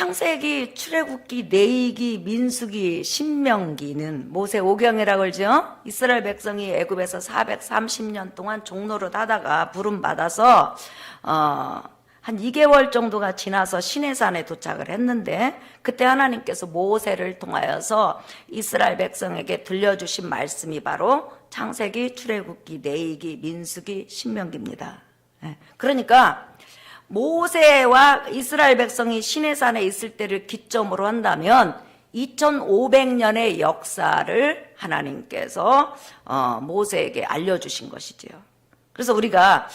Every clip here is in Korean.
창세기, 출애굽기, 레위기, 민수기, 신명기는 모세 오경이라고 그러죠. 이스라엘 백성이 애굽에서 430년 동안 종노릇 하다가 부름받아서 한 2개월 정도가 지나서 시내산에 도착을 했는데, 그때 하나님께서 모세를 통하여서 이스라엘 백성에게 들려주신 말씀이 바로 창세기, 출애굽기, 레위기, 민수기, 신명기입니다. 그러니까 모세와 이스라엘 백성이 시내산에 있을 때를 기점으로 한다면 2500년의 역사를 하나님께서 모세에게 알려주신 것이지요. 그래서 우리가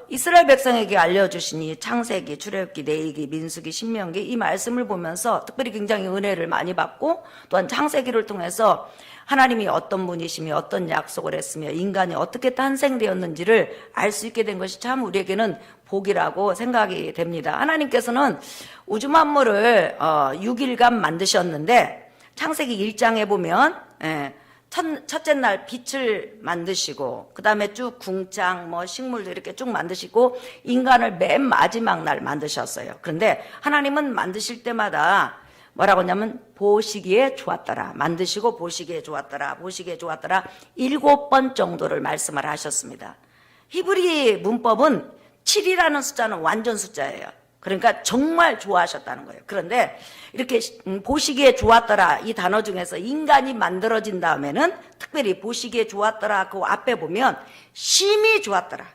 이스라엘 백성에게 알려주신 이 창세기, 출애굽기, 레위기, 민수기, 신명기 이 말씀을 보면서 특별히 굉장히 은혜를 많이 받고, 또한 창세기를 통해서 하나님이 어떤 분이시며 어떤 약속을 했으며 인간이 어떻게 탄생되었는지를 알 수 있게 된 것이 참 우리에게는 복이라고 생각이 됩니다. 하나님께서는 우주 만물을 6일간 만드셨는데, 창세기 1장에 보면 첫째 날 빛을 만드시고, 그 다음에 쭉 궁창, 식물도 이렇게 쭉 만드시고, 인간을 맨 마지막 날 만드셨어요. 그런데 하나님은 만드실 때마다 뭐라고 하냐면 보시기에 좋았더라, 만드시고 보시기에 좋았더라, 보시기에 좋았더라 7번 정도를 말씀을 하셨습니다. 히브리 문법은 7이라는 숫자는 완전 숫자예요. 그러니까 정말 좋아하셨다는 거예요. 그런데 이렇게 보시기에 좋았더라 이 단어 중에서 인간이 만들어진 다음에는 특별히 보시기에 좋았더라 그 앞에 보면 심히 좋았더라,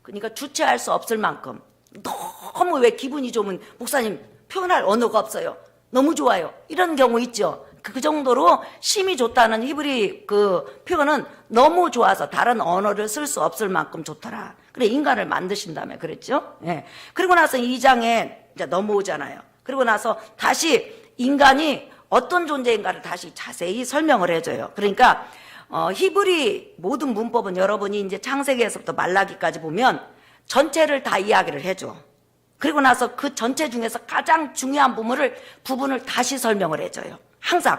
그러니까 주체할 수 없을 만큼, 너무 왜 기분이 좋으면 목사님 표현할 언어가 없어요, 너무 좋아요, 이런 경우 있죠. 그 정도로 심히 좋다는 히브리 그 표현은 너무 좋아서 다른 언어를 쓸 수 없을 만큼 좋더라. 그래, 인간을 만드신 다음에 그랬죠. 예. 그리고 나서 2장에 이제 넘어오잖아요. 그리고 나서 다시 인간이 어떤 존재인가를 다시 자세히 설명을 해줘요. 그러니까 히브리 모든 문법은 여러분이 이제 창세기에서부터 말라기까지 보면 전체를 다 이야기를 해줘. 그리고 나서 그 전체 중에서 가장 중요한 부분을 다시 설명을 해줘요. 항상.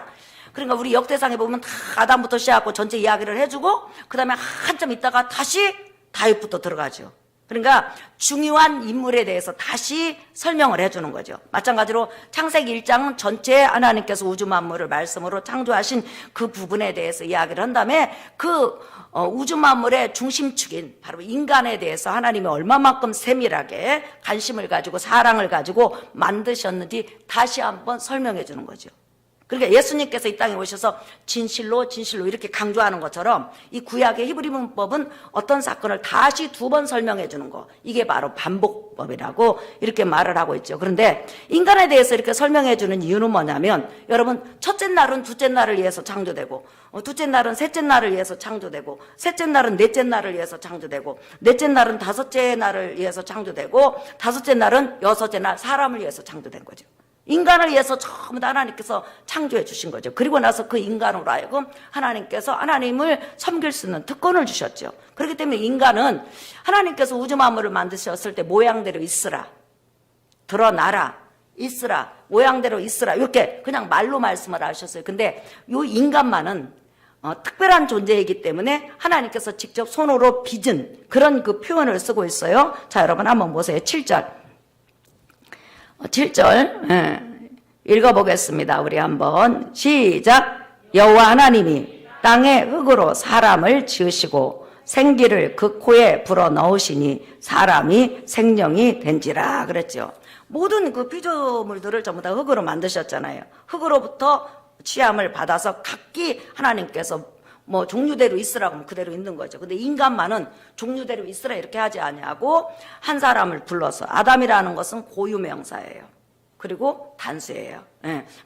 그러니까 우리 역대상에 보면 다 아담부터 시작하고 전체 이야기를 해주고, 그 다음에 한참 있다가 다시 다윗부터 들어가죠. 그러니까 중요한 인물에 대해서 다시 설명을 해주는 거죠. 마찬가지로 창세기 1장은 전체 하나님께서 우주 만물을 말씀으로 창조하신 그 부분에 대해서 이야기를 한 다음에 그 우주 만물의 중심축인 바로 인간에 대해서 하나님이 얼마만큼 세밀하게 관심을 가지고 사랑을 가지고 만드셨는지 다시 한번 설명해 주는 거죠. 그러니까 예수님께서 이 땅에 오셔서 진실로 이렇게 강조하는 것처럼 이 구약의 히브리 문법은 어떤 사건을 다시 2번 설명해 주는 거, 이게 바로 반복법이라고 이렇게 말을 하고 있죠. 그런데 인간에 대해서 이렇게 설명해 주는 이유는 뭐냐면, 여러분, 첫째 날은 둘째 날을 위해서 창조되고, 둘째 날은 셋째 날을 위해서 창조되고, 셋째 날은 넷째 날을 위해서 창조되고, 넷째 날은 다섯째 날을 위해서 창조되고, 다섯째 날은 여섯째 날 사람을 위해서 창조된 거죠. 인간을 위해서 전부 다 하나님께서 창조해 주신 거죠. 그리고 나서 그 인간으로 하여금 하나님께서 하나님을 섬길 수 있는 특권을 주셨죠. 그렇기 때문에 인간은 하나님께서 우주 만물을 만드셨을 때 모양대로 있으라, 드러나라, 있으라, 모양대로 있으라, 이렇게 그냥 말로 말씀을 하셨어요. 근데 이 인간만은 특별한 존재이기 때문에 하나님께서 직접 손으로 빚은 그런 그 표현을 쓰고 있어요. 자, 여러분 한번 보세요. 7절 읽어보겠습니다. 우리 한번 시작. 여호와 하나님이 땅의 흙으로 사람을 지으시고 생기를 그 코에 불어넣으시니 사람이 생명이 된지라 그랬죠. 모든 그 피조물들을 전부 다 흙으로 만드셨잖아요. 흙으로부터 취함을 받아서 각기 하나님께서 종류대로 있으라고 하면 그대로 있는 거죠. 근데 인간만은 종류대로 있으라 이렇게 하지 아니하고 한 사람을 불러서, 아담이라는 것은 고유명사예요. 그리고 단수예요.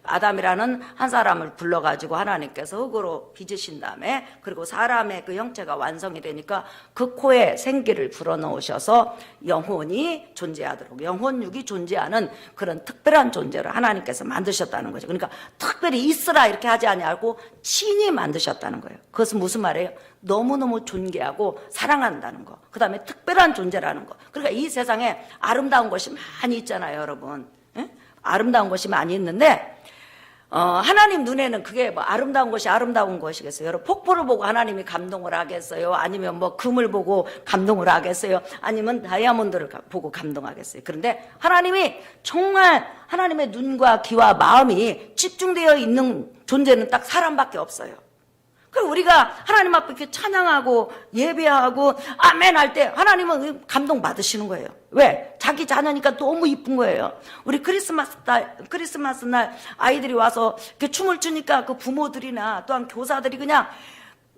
아담이라는 한 사람을 불러가지고 하나님께서 흙으로 빚으신 다음에, 그리고 사람의 그 형체가 완성이 되니까 그 코에 생기를 불어넣으셔서 영혼이 존재하도록, 영혼육이 존재하는 그런 특별한 존재를 하나님께서 만드셨다는 거죠. 그러니까 특별히 있으라 이렇게 하지 아니하고 친히 만드셨다는 거예요. 그것은 무슨 말이에요? 너무너무 존귀하고 사랑한다는 거, 그 다음에 특별한 존재라는 거. 그러니까 이 세상에 아름다운 것이 많이 있잖아요, 여러분. 아름다운 것이 많이 있는데 하나님 눈에는 그게 뭐 아름다운 것이 아름다운 것이겠어요? 여러분, 폭포를 보고 하나님이 감동을 하겠어요? 아니면 뭐 금을 보고 감동을 하겠어요? 아니면 다이아몬드를 보고 감동하겠어요? 그런데 하나님이 정말 하나님의 눈과 귀와 마음이 집중되어 있는 존재는 딱 사람밖에 없어요. 그 우리가 하나님 앞에 이렇게 찬양하고 예배하고 아멘 할 때 하나님은 감동 받으시는 거예요. 왜? 자기 자녀니까 너무 이쁜 거예요. 우리 크리스마스 날 아이들이 와서 이렇게 춤을 추니까 그 부모들이나 또한 교사들이 그냥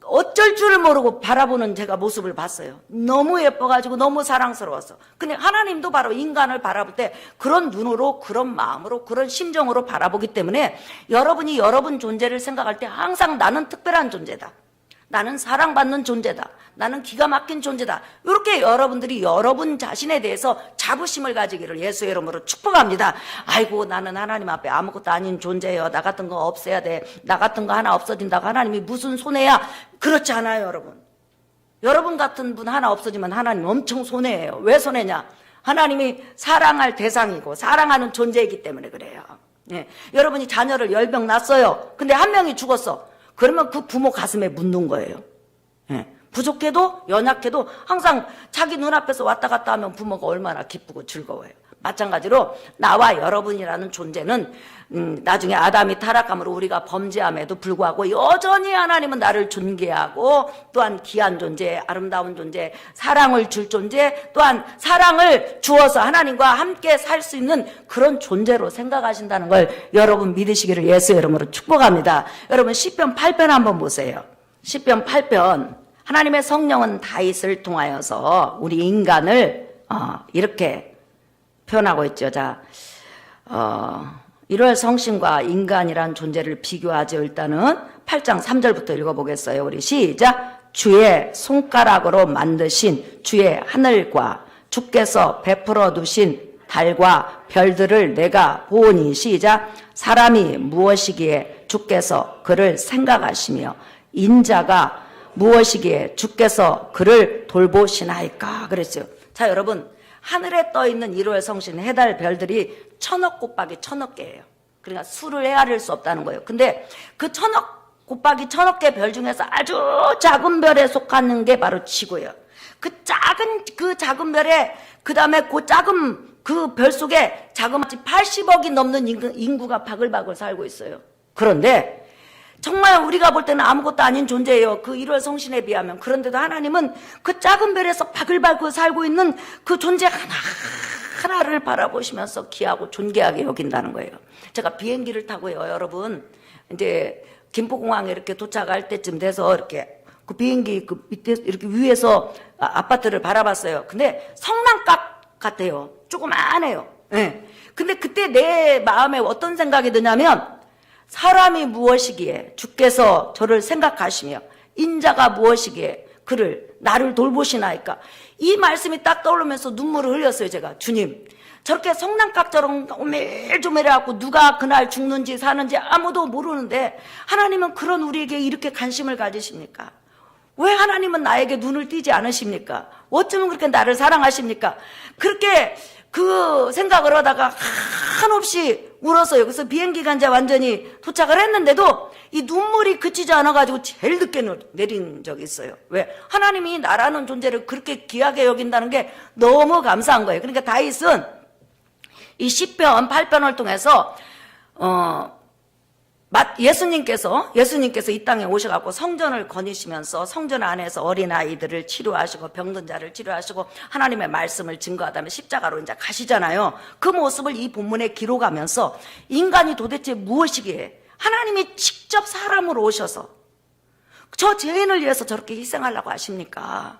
어쩔 줄을 모르고 바라보는 제가 모습을 봤어요. 너무 예뻐가지고 너무 사랑스러웠어. 근데 하나님도 바로 인간을 바라볼 때 그런 눈으로, 그런 마음으로, 그런 심정으로 바라보기 때문에 여러분이 여러분 존재를 생각할 때 항상 나는 특별한 존재다. 나는 사랑받는 존재다. 나는 기가 막힌 존재다. 이렇게 여러분들이 여러분 자신에 대해서 자부심을 가지기를 예수의 이름으로 축복합니다. 아이고, 나는 하나님 앞에 아무것도 아닌 존재예요. 나 같은 거 없애야 돼. 나 같은 거 하나 없어진다고 하나님이 무슨 손해야. 그렇지 않아요, 여러분. 여러분 같은 분 하나 없어지면 하나님 엄청 손해예요. 왜 손해냐? 하나님이 사랑할 대상이고 사랑하는 존재이기 때문에 그래요. 예. 여러분이 자녀를 10명 낳았어요. 근데 한 명이 죽었어. 그러면 그 부모 가슴에 묻는 거예요. 예. 부족해도 연약해도 항상 자기 눈앞에서 왔다 갔다 하면 부모가 얼마나 기쁘고 즐거워요. 마찬가지로 나와 여러분이라는 존재는 나중에 아담이 타락함으로 우리가 범죄함에도 불구하고 여전히 하나님은 나를 존귀하고 또한 귀한 존재, 아름다운 존재, 사랑을 줄 존재, 또한 사랑을 주어서 하나님과 함께 살 수 있는 그런 존재로 생각하신다는 걸 여러분 믿으시기를 예수의 이름으로 축복합니다. 여러분 시편 8편 한번 보세요. 시편 8편. 하나님의 성령은 다윗을 통하여서 우리 인간을 이렇게 표현하고 있죠. 자, 1월 성신과 인간이란 존재를 비교하죠. 일단은 8장 3절부터 읽어보겠어요. 우리 시작. 주의 손가락으로 만드신 주의 하늘과 주께서 베풀어 두신 달과 별들을 내가 보니 시작. 사람이 무엇이기에 주께서 그를 생각하시며 인자가 무엇이기에 주께서 그를 돌보시나이까. 그랬죠. 자, 여러분, 하늘에 떠 있는 1월 성신 해달 별들이 1000억 곱하기 1000억 개예요. 그러니까 수를 헤아릴 수 없다는 거예요. 근데 그 1000억 곱하기 1000억 개 별 중에서 아주 작은 별에 속하는 게 바로 지구예요. 그 작은 별에 그다음에 그 작은 그 별 속에 자그마치 80억이 넘는 인구가 바글바글 살고 있어요. 그런데 정말 우리가 볼 때는 아무것도 아닌 존재예요. 그 1월 성신에 비하면. 그런데도 하나님은 그 작은 별에서 바글바글 살고 있는 그 존재 하나를 바라보시면서 귀하고 존귀하게 여긴다는 거예요. 제가 비행기를 타고요, 여러분. 이제 김포공항에 이렇게 도착할 때쯤 돼서 이렇게 그 비행기 그 밑에 이렇게 위에서 아파트를 바라봤어요. 근데 성남각 같아요. 조그만해요. 네. 근데 그때 내 마음에 어떤 생각이 드냐면 사람이 무엇이기에 주께서 저를 생각하시며 인자가 무엇이기에 나를 돌보시나이까. 이 말씀이 딱 떠오르면서 눈물을 흘렸어요. 제가 주님, 저렇게 성난각처럼 오밀조밀해갖고 누가 그날 죽는지 사는지 아무도 모르는데 하나님은 그런 우리에게 이렇게 관심을 가지십니까? 왜 하나님은 나에게 눈을 띄지 않으십니까? 어쩌면 그렇게 나를 사랑하십니까? 그렇게 그 생각을 하다가 한없이 울었어요. 그래서 비행기가 이제 완전히 도착을 했는데도 이 눈물이 그치지 않아가지고 제일 늦게 내린 적이 있어요. 왜? 하나님이 나라는 존재를 그렇게 귀하게 여긴다는 게 너무 감사한 거예요. 그러니까 다윗은 이 시편 8편을 통해서 예수님께서 이 땅에 오셔갖고 성전을 거니시면서 성전 안에서 어린아이들을 치료하시고 병든 자를 치료하시고 하나님의 말씀을 증거하다면 십자가로 이제 가시잖아요. 그 모습을 이 본문에 기록하면서 인간이 도대체 무엇이기에 하나님이 직접 사람으로 오셔서 저 죄인을 위해서 저렇게 희생하려고 하십니까?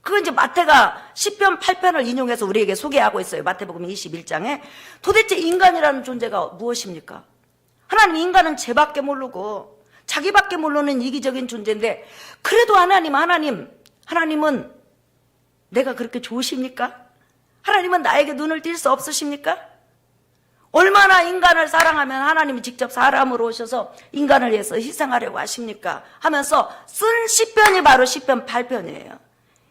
그건 이제 마태가 시편 8편을 인용해서 우리에게 소개하고 있어요. 마태복음 21장에 도대체 인간이라는 존재가 무엇입니까? 하나님, 인간은 죄밖에 모르고 자기밖에 모르는 이기적인 존재인데 그래도 하나님은 내가 그렇게 좋으십니까? 하나님은 나에게 눈을 띌 수 없으십니까? 얼마나 인간을 사랑하면 하나님이 직접 사람으로 오셔서 인간을 위해서 희생하려고 하십니까? 하면서 쓴 시편이 바로 시편 8편이에요.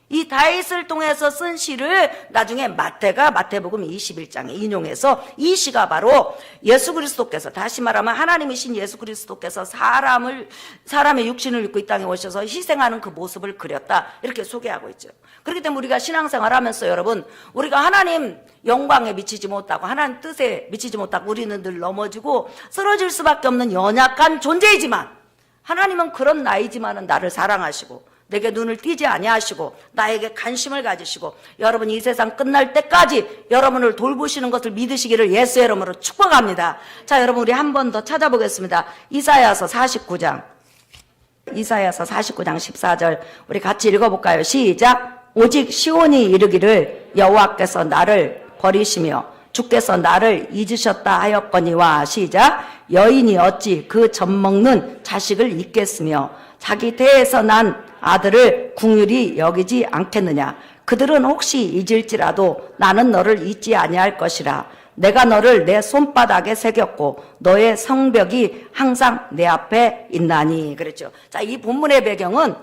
이 다윗을 통해서 쓴 시를 나중에 마태가 마태복음 21장에 인용해서 이 시가 바로 예수 그리스도께서, 다시 말하면 하나님이신 예수 그리스도께서 사람의 육신을 입고 이 땅에 오셔서 희생하는 그 모습을 그렸다, 이렇게 소개하고 있죠. 그렇기 때문에 우리가 신앙생활하면서 여러분, 우리가 하나님 영광에 미치지 못하고 하나님 뜻에 미치지 못하고 우리는 늘 넘어지고 쓰러질 수밖에 없는 연약한 존재이지만, 하나님은 그런 나이지만은 나를 사랑하시고 내게 눈을 띄지 아니하시고 나에게 관심을 가지시고 여러분 이 세상 끝날 때까지 여러분을 돌보시는 것을 믿으시기를 예수의 이름으로 축복합니다. 자, 여러분 우리 한 번 더 찾아보겠습니다. 이사야서 49장 14절 우리 같이 읽어볼까요? 시작. 오직 시온이 이르기를 여호와께서 나를 버리시며 주께서 나를 잊으셨다 하였거니와. 시작. 여인이 어찌 그 젖먹는 자식을 잊겠으며 자기 태에서 난 아들을 궁휼히 여기지 않겠느냐. 그들은 혹시 잊을지라도 나는 너를 잊지 아니할 것이라. 내가 너를 내 손바닥에 새겼고 너의 성벽이 항상 내 앞에 있나니. 그랬죠. 자, 이 본문의 배경은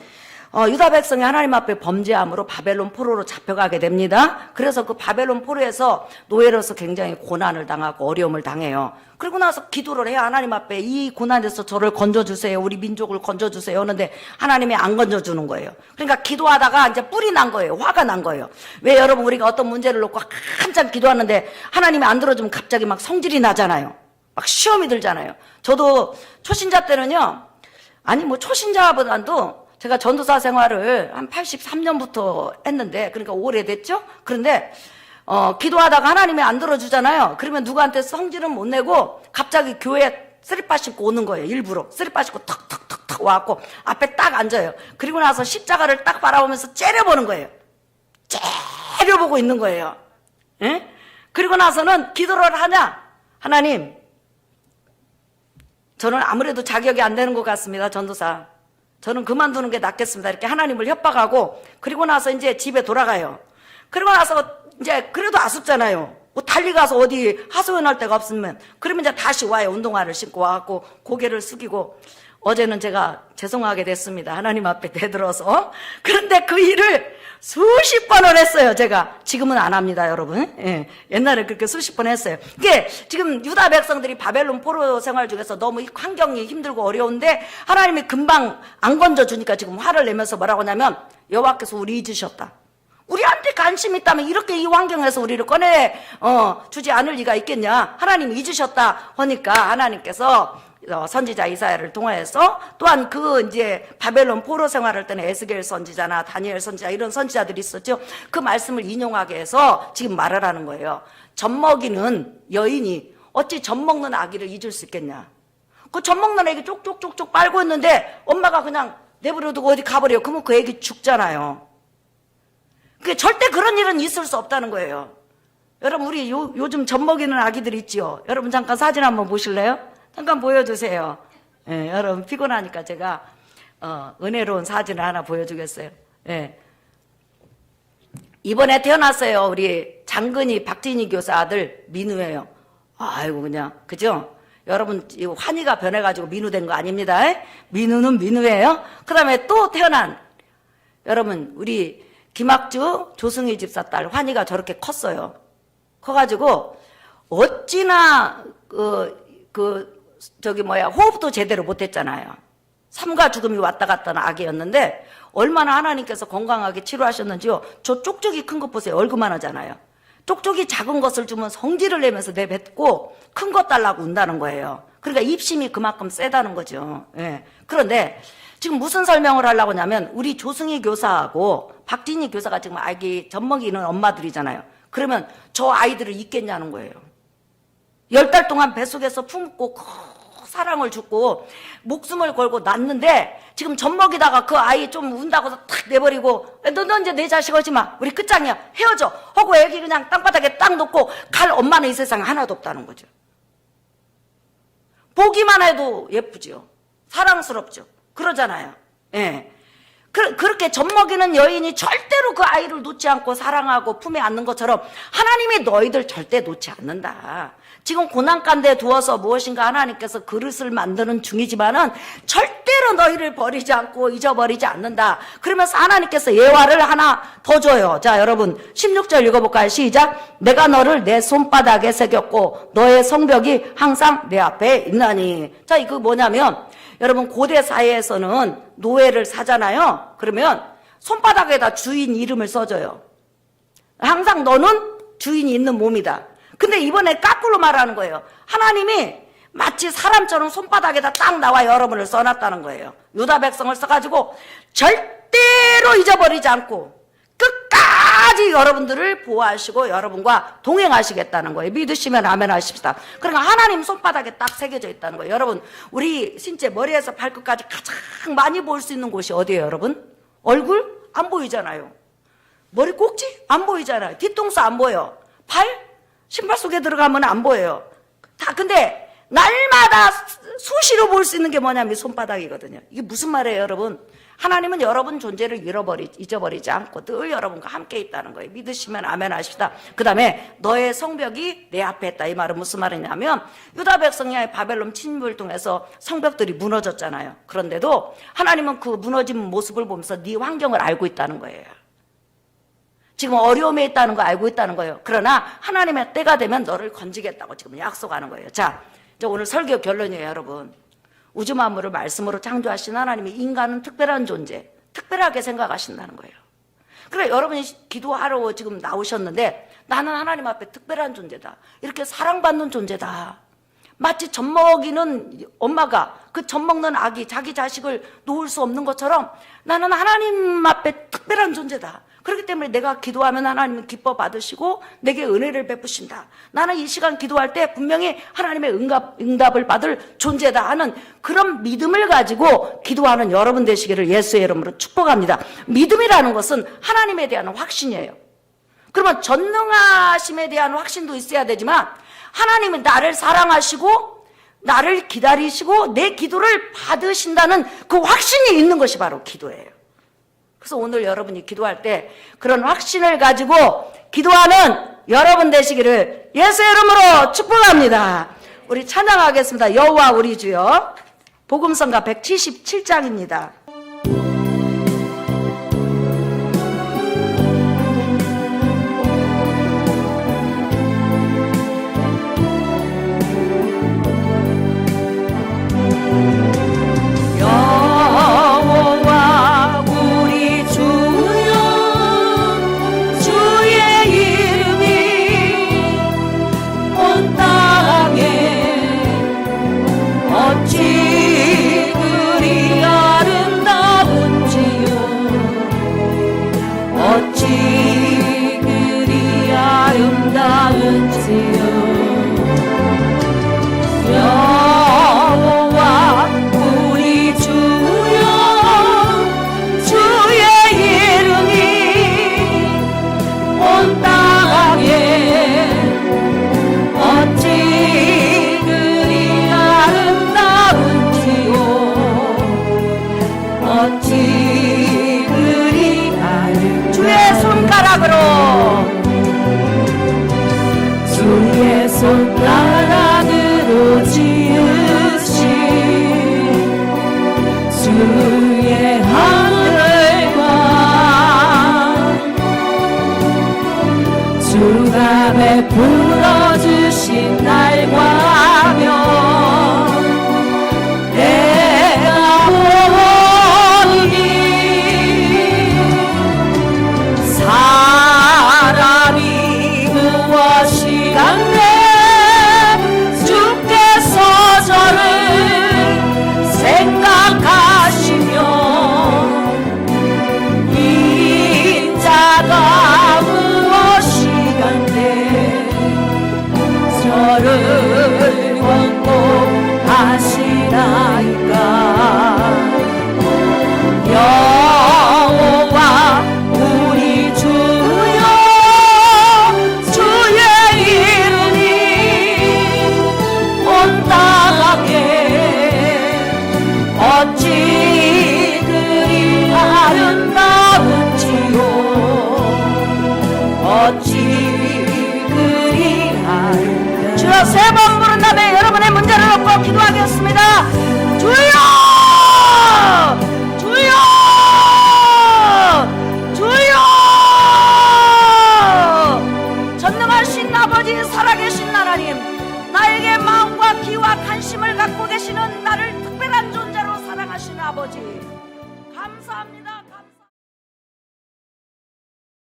유다 백성이 하나님 앞에 범죄함으로 바벨론 포로로 잡혀가게 됩니다. 그래서 그 바벨론 포로에서 노예로서 굉장히 고난을 당하고 어려움을 당해요. 그리고 나서 기도를 해요. 하나님 앞에 이 고난에서 저를 건져주세요. 우리 민족을 건져주세요. 하는데 하나님이 안 건져주는 거예요. 그러니까 기도하다가 이제 뿔이 난 거예요. 화가 난 거예요. 왜 여러분 우리가 어떤 문제를 놓고 한참 기도하는데 하나님이 안 들어주면 갑자기 막 성질이 나잖아요. 막 시험이 들잖아요. 저도 초신자 때는요. 아니 뭐 초신자보다도 제가 전도사 생활을 한 83년부터 했는데, 그러니까 오래됐죠? 그런데, 기도하다가 하나님이 안 들어주잖아요. 그러면 누구한테 성질은 못 내고, 갑자기 교회에 쓰리빠 신고 오는 거예요. 일부러. 쓰리빠 신고 턱턱턱턱 와갖고, 앞에 딱 앉아요. 그리고 나서 십자가를 딱 바라보면서 째려보는 거예요. 째려보고 있는 거예요. 예? 그리고 나서는 기도를 하냐? 하나님, 저는 아무래도 자격이 안 되는 것 같습니다. 전도사. 저는 그만두는 게 낫겠습니다. 이렇게 하나님을 협박하고, 그리고 나서 이제 집에 돌아가요. 그리고 나서 이제 그래도 아쉽잖아요. 뭐 달리 가서 어디 하소연할 데가 없으면, 그러면 이제 다시 와요. 운동화를 신고 와갖고 고개를 숙이고, 어제는 제가 죄송하게 됐습니다. 하나님 앞에 대들어서. 그런데 그 일을 수십 번을 했어요, 제가. 지금은 안 합니다, 여러분. 예. 옛날에 그렇게 수십 번 했어요. 이게 지금 유다 백성들이 바벨론 포로 생활 중에서 너무 환경이 힘들고 어려운데 하나님이 금방 안 건져주니까 지금 화를 내면서 뭐라고 하냐면, 여호와께서 우리 잊으셨다. 우리한테 관심 있다면 이렇게 이 환경에서 우리를 꺼내 주지 않을 리가 있겠냐. 하나님이 잊으셨다 하니까 하나님께서 선지자 이사야를 통해서, 또한 그 이제 바벨론 포로 생활할 때는 에스겔 선지자나 다니엘 선지자 이런 선지자들이 있었죠. 그 말씀을 인용하게 해서 지금 말을 하는 거예요. 젖먹이는 여인이 어찌 젖먹는 아기를 잊을 수 있겠냐. 그 젖먹는 아기 쪽쪽쪽쪽 빨고 있는데 엄마가 그냥 내버려두고 어디 가버려요. 그러면 그 아기 죽잖아요. 그게 절대 그런 일은 있을 수 없다는 거예요. 여러분 우리 요즘 젖먹이는 아기들 있지요. 여러분 잠깐 사진 한번 보실래요? 잠깐 보여주세요. 예, 여러분 피곤하니까 제가 은혜로운 사진을 하나 보여주겠어요. 예. 이번에 태어났어요. 우리 장근희 박진희 교사 아들 민우예요. 아이고 그냥 그죠? 여러분 이거 환희가 변해가지고 민우 된 거 아닙니다. 민우는 민우예요. 그 다음에 또 태어난 여러분 우리 김학주 조승희 집사 딸 환희가 저렇게 컸어요. 커가지고 어찌나 호흡도 제대로 못했잖아요. 삶과 죽음이 왔다 갔다 하는 아기였는데 얼마나 하나님께서 건강하게 치료하셨는지요. 저 쪽쪽이 큰 것 보세요. 얼굴만 하잖아요. 쪽쪽이 작은 것을 주면 성질을 내면서 내뱉고 큰 것 달라고 운다는 거예요. 그러니까 입심이 그만큼 세다는 거죠. 예. 그런데 지금 무슨 설명을 하려고 하냐면 우리 조승희 교사하고 박진희 교사가 지금 아기 젖먹이는 엄마들이잖아요. 그러면 저 아이들을 잊겠냐는 거예요. 10달 동안 뱃속에서 품고 사랑을 주고 목숨을 걸고 낳는데 지금 젖먹이다가 그 아이 좀 운다고 탁 내버리고 너 이제 내 자식 하지 마. 우리 끝장이야. 헤어져. 하고 애기 그냥 땅바닥에 딱 놓고 갈 엄마는 이 세상에 하나도 없다는 거죠. 보기만 해도 예쁘죠. 사랑스럽죠. 그러잖아요. 예. 그렇게 젖먹이는 여인이 절대로 그 아이를 놓지 않고 사랑하고 품에 안는 것처럼 하나님이 너희들 절대 놓지 않는다. 지금 고난 가운데 두어서 무엇인가 하나님께서 그릇을 만드는 중이지만은 절대 절대로 너희를 버리지 않고 잊어버리지 않는다. 그러면서 하나님께서 예화를 하나 더 줘요. 자, 여러분 16절 읽어볼까요? 시작. 내가 너를 내 손바닥에 새겼고 너의 성벽이 항상 내 앞에 있나니. 자, 이거 뭐냐면 여러분 고대 사회에서는 노예를 사잖아요. 그러면 손바닥에다 주인 이름을 써줘요. 항상 너는 주인이 있는 몸이다. 근데 이번에 거꾸로 말하는 거예요. 하나님이 마치 사람처럼 손바닥에다 딱 나와 여러분을 써놨다는 거예요. 유다 백성을 써가지고 절대로 잊어버리지 않고 끝까지 여러분들을 보호하시고 여러분과 동행하시겠다는 거예요. 믿으시면 아멘 하십시다. 그러니까 하나님 손바닥에 딱 새겨져 있다는 거예요. 여러분, 우리 신체 머리에서 발끝까지 가장 많이 볼 수 있는 곳이 어디예요, 여러분? 얼굴? 안 보이잖아요. 머리 꼭지? 안 보이잖아요. 뒤통수 안 보여. 발? 신발 속에 들어가면 안 보여요. 다 근데 날마다 수시로 볼 수 있는 게 뭐냐면 손바닥이거든요. 이게 무슨 말이에요, 여러분? 하나님은 여러분 존재를 잊어버리지 않고 늘 여러분과 함께 있다는 거예요. 믿으시면 아멘 하십시다. 그 다음에 너의 성벽이 내 앞에 있다. 이 말은 무슨 말이냐면 유다 백성이 바벨론 침입을 통해서 성벽들이 무너졌잖아요. 그런데도 하나님은 그 무너진 모습을 보면서 네 환경을 알고 있다는 거예요. 지금 어려움에 있다는 거 알고 있다는 거예요. 그러나 하나님의 때가 되면 너를 건지겠다고 지금 약속하는 거예요. 자, 이제 오늘 설교 결론이에요, 여러분. 우주 만물을 말씀으로 창조하신 하나님이 인간은 특별한 존재, 특별하게 생각하신다는 거예요. 그래, 여러분이 기도하러 지금 나오셨는데 나는 하나님 앞에 특별한 존재다. 이렇게 사랑받는 존재다. 마치 젖 먹이는 엄마가 그 젖 먹는 아기, 자기 자식을 놓을 수 없는 것처럼 나는 하나님 앞에 특별한 존재다. 그렇기 때문에 내가 기도하면 하나님은 기뻐 받으시고 내게 은혜를 베푸신다. 나는 이 시간 기도할 때 분명히 하나님의 응답을 받을 존재다 하는 그런 믿음을 가지고 기도하는 여러분 되시기를 예수의 이름으로 축복합니다. 믿음이라는 것은 하나님에 대한 확신이에요. 그러면 전능하심에 대한 확신도 있어야 되지만 하나님은 나를 사랑하시고 나를 기다리시고 내 기도를 받으신다는 그 확신이 있는 것이 바로 기도예요. 그래서 오늘 여러분이 기도할 때 그런 확신을 가지고 기도하는 여러분 되시기를 예수의 이름으로 축복합니다. 우리 찬양하겠습니다. 여호와 우리 주여. 복음성가 177장입니다. 주의 손가락으로 지으신 주의 하늘과 주가 베풀어 주신 날과 별 내가 보니 사람이 무엇이간 내 주께서 저를 생각하시며 인자가 무엇이간데 저를 원통하시나이까. 여호와 우리 주여 주의 이름이 온 땅에 어찌 그리 아름다운지요 어찌 그리 아름다운지요. 주여 세 번 부른 다음에 여러분의 문제를 놓고 기도하겠습니다. 주여 감사합니다.